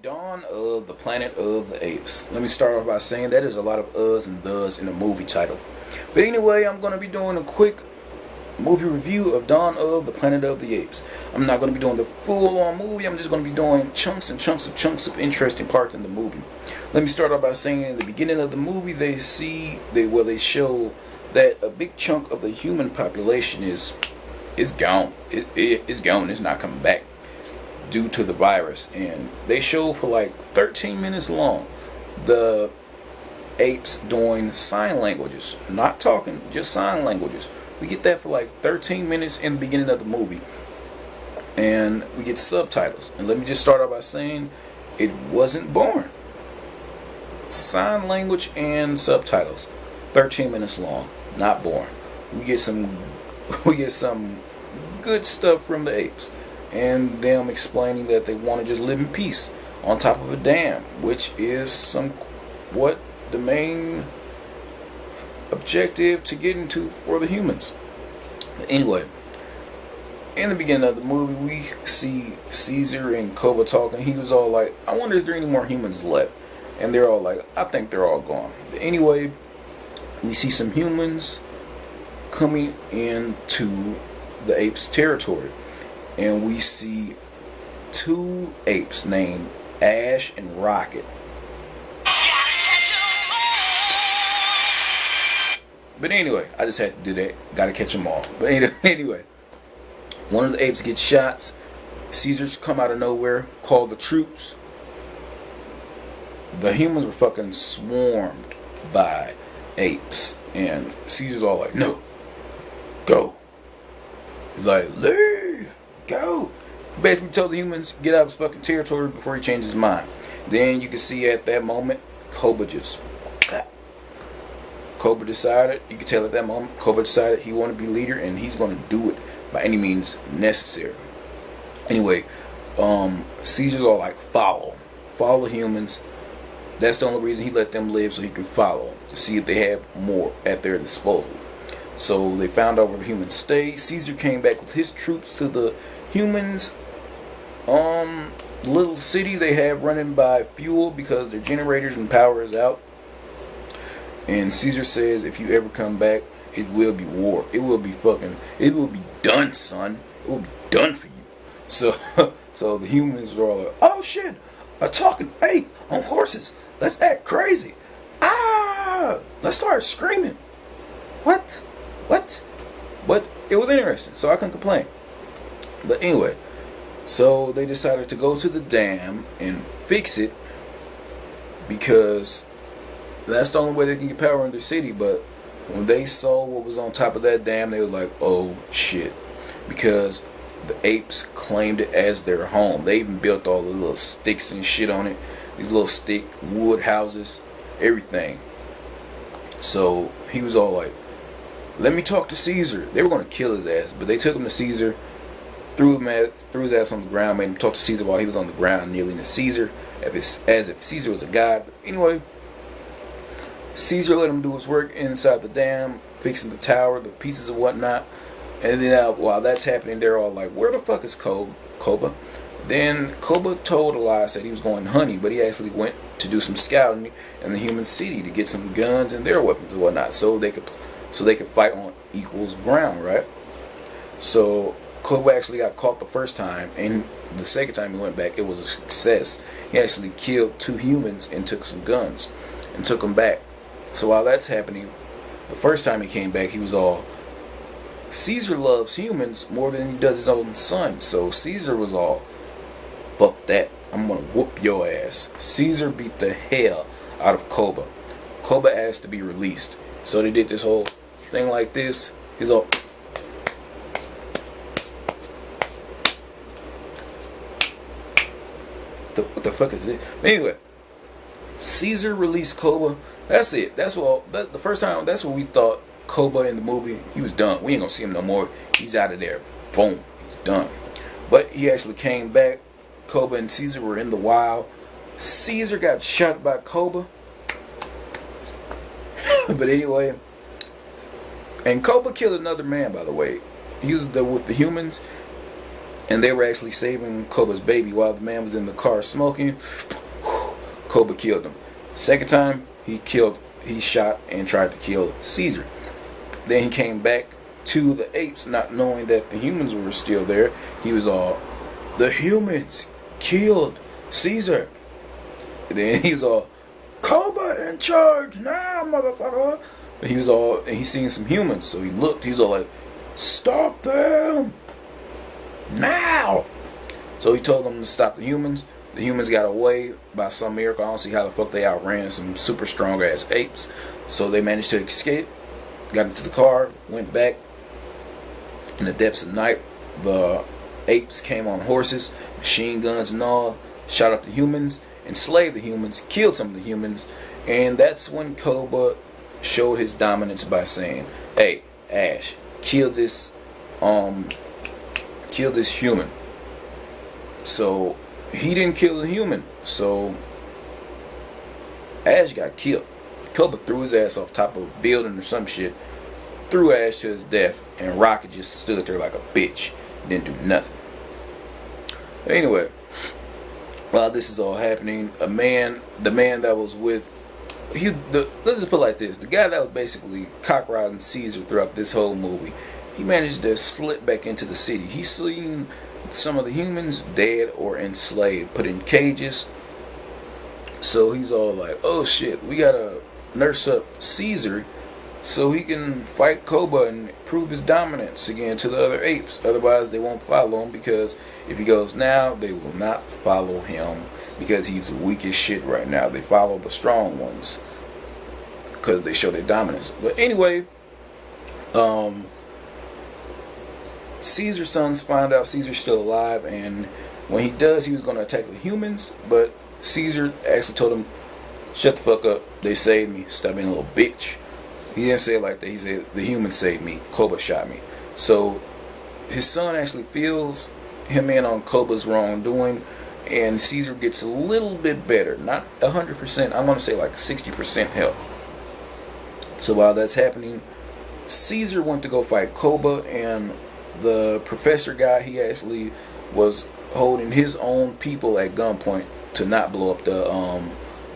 Dawn of the Planet of the Apes. Let me start off by saying that there's a lot of uhs and does in the movie title. But anyway, I'm going to be doing a quick movie review of Dawn of the Planet of the Apes. I'm not going to be doing the full-on movie. I'm just going to be doing chunks and chunks of interesting parts in the movie. Let me start off by saying in the beginning of the movie, they show that a big chunk of the human population is gone. It's gone. It's not coming back due to the virus, and they show for like 13 minutes long the apes doing sign languages, not talking, just sign languages. We get that for like 13 minutes in the beginning of the movie, and we get subtitles. And let me just start out by saying it wasn't boring. Sign language and subtitles, 13 minutes long, not boring. We get some good stuff from the apes, and them explaining that they want to just live in peace on top of a dam, which is somewhat the main objective to get into for the humans. Anyway, in the beginning of the movie, we see Caesar and Koba talking. He was all like, I wonder if there are any more humans left. And they're all like, I think they're all gone. But anyway, we see some humans coming into the apes' territory. And we see two apes named Ash and Rocket. But anyway, I just had to do that. Gotta catch them all. But anyway, one of the apes gets shots. Caesar's come out of nowhere, call the troops. The humans were fucking swarmed by apes. And Caesar's all like, no, go. He's like, leave. Go. Basically told the humans get out of his fucking territory before he changed his mind. Then you can see at that moment Koba decided, you can tell at that moment Koba decided he wanted to be leader, and he's going to do it by any means necessary. Anyway, Caesar's all like, follow the humans. That's the only reason he let them live, so he can follow them to see if they have more at their disposal. So they found out where the humans stay. Caesar came back with his troops to the humans little city they have running by fuel because their generators and power is out. And Caesar says, if you ever come back, it will be war. It will be done, son. It will be done for you. So the humans are all like, oh shit, a talking ape on horses. Let's act crazy. Let's start screaming. What? But it was interesting, so I couldn't complain. But anyway, so they decided to go to the dam and fix it because that's the only way they can get power in their city. But when they saw what was on top of that dam, they were like, oh shit. Because the apes claimed it as their home. They even built all the little sticks and shit on it. These little stick wood houses, everything. So he was all like, let me talk to Caesar. They were going to kill his ass, but they took him to Caesar, threw his ass on the ground, made him talk to Caesar while he was on the ground, kneeling to Caesar, as if Caesar was a god. But anyway, Caesar let him do his work inside the dam, fixing the tower, the pieces and whatnot. And then while that's happening, they're all like, where the fuck is Koba? Then Koba told Elias that he was going hunting, but he actually went to do some scouting in the human city to get some guns and their weapons and whatnot, so they could fight on equals ground, right? So Koba actually got caught the first time, and the second time he went back, it was a success. He actually killed two humans and took some guns and took them back. So while that's happening, the first time he came back, he was all, Caesar loves humans more than he does his own son. So Caesar was all, fuck that, I'm gonna whoop your ass. Caesar beat the hell out of Koba. Koba asked to be released. So they did this whole thing like this. He's all, what the fuck is it? Anyway, Caesar released Koba. That's it. The first time, that's what we thought. Koba in the movie, he was done. We ain't gonna see him no more. He's out of there. Boom. He's done. But he actually came back. Koba and Caesar were in the wild. Caesar got shot by Koba. But anyway, and Koba killed another man, by the way. He was with the humans. and they were actually saving Koba's baby while the man was in the car smoking. Koba killed him. Second time, he shot and tried to kill Caesar. Then he came back to the apes, not knowing that the humans were still there. He was all, the humans killed Caesar. Then he's all, Koba in charge now, motherfucker. He was all, and he's seeing some humans, so he looked. He was all like, stop them now. So he told them to stop the humans. The humans got away by some miracle. I don't see how the fuck they outran some super strong ass apes. So they managed to escape, got into the car, went back. In the depths of night, the apes came on horses, machine guns and all, shot up the humans, enslaved the humans, killed some of the humans, and that's when Koba showed his dominance by saying, hey, Ash, kill this human. So he didn't kill the human, so Ash got killed. Koba threw his ass off top of a building or some shit, threw Ash to his death, and Rocket just stood there like a bitch, didn't do nothing. Anyway, while this is all happening, the man that was with let's just put it like this, the guy that was basically cockrodding Caesar throughout this whole movie, he managed to slip back into the city. He's seen some of the humans dead or enslaved, put in cages. So he's all like, oh shit, we gotta nurse up Caesar so he can fight Koba and prove his dominance again to the other apes. Otherwise they won't follow him, because if he goes now, they will not follow him because he's weak as shit right now. They follow the strong ones because they show their dominance. But anyway, Caesar's sons find out Caesar's still alive, and when he does, he was going to attack the humans, but Caesar actually told him, shut the fuck up, they saved me, stop being a little bitch. He didn't say it like that. He said, the humans saved me, Koba shot me. So his son actually feels him in on Koba's wrongdoing, and Caesar gets a little bit better. Not 100%, I want to say like 60% help. So while that's happening, Caesar went to go fight Koba, and the professor guy, he actually was holding his own people at gunpoint to not blow up the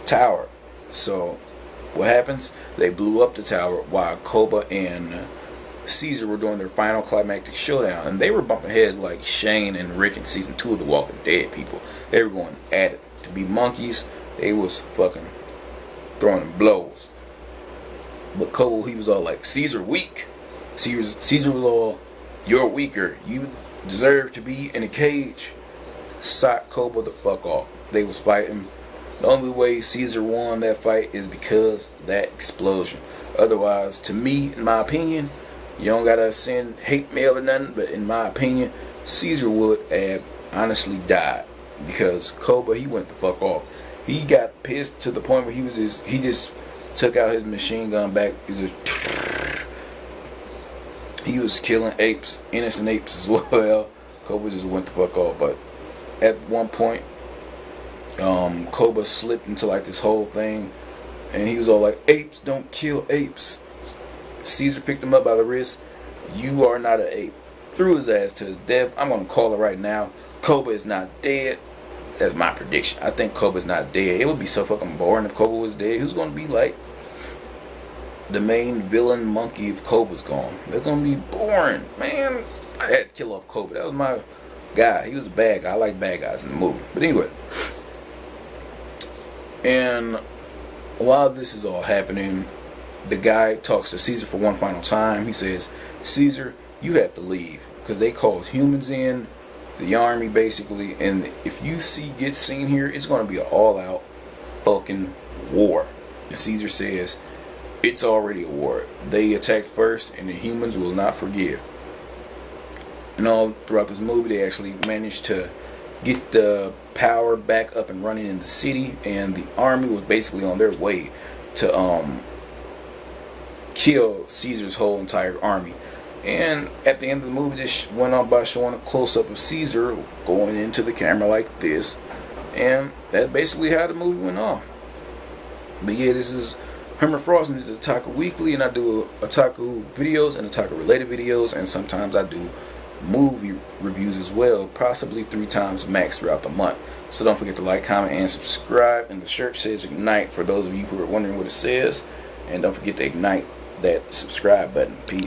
tower. So what happens? They blew up the tower while Koba and Caesar were doing their final climactic showdown, and they were bumping heads like Shane and Rick in season 2 of The Walking Dead. People, they were going at it. To be monkeys, they was fucking throwing them blows. But Koba, he was all like, Caesar weak. Caesar was all, you're weaker, you deserve to be in a cage. Sock Koba the fuck off. They was fighting. The only way Caesar won that fight is because of that explosion. Otherwise, to me, in my opinion, you don't gotta send hate mail or nothing, but in my opinion, Caesar would have honestly died, because Koba, he went the fuck off. He got pissed to the point where he just took out his machine gun back. He was killing apes, innocent apes as well. Koba just went the fuck off. But at one point, Koba slipped into like this whole thing, and he was all like, apes don't kill apes. Caesar picked him up by the wrist. You are not an ape. Threw his ass to his death. I'm gonna call it right now. Koba is not dead. That's my prediction. I think Koba's not dead. It would be so fucking boring if Koba was dead. Who's gonna be like the main villain monkey if Koba's gone? That's gonna be boring, man. I had to kill off Koba. That was my guy. He was a bad guy. I like bad guys in the movie. But anyway, and while this is all happening, the guy talks to Caesar for one final time. He says, Caesar, you have to leave, because they called humans in, the army basically, and if you get seen here, it's going to be an all-out fucking war. And Caesar says, it's already a war. They attacked first, and the humans will not forgive. And all throughout this movie, they actually managed to get the power back up and running in the city, and the army was basically on their way to kill Caesar's whole entire army. And at the end of the movie, this went on by showing a close-up of Caesar going into the camera like this, and that's basically how the movie went off. But yeah, this is Herman Frost, and this is Otaku Weekly, and I do otaku videos and otaku related videos, and sometimes I do movie reviews as well, possibly 3 times max throughout the month. So don't forget to like, comment, and subscribe. And the shirt says Ignite for those of you who are wondering what it says. And don't forget to ignite that subscribe button. Peace.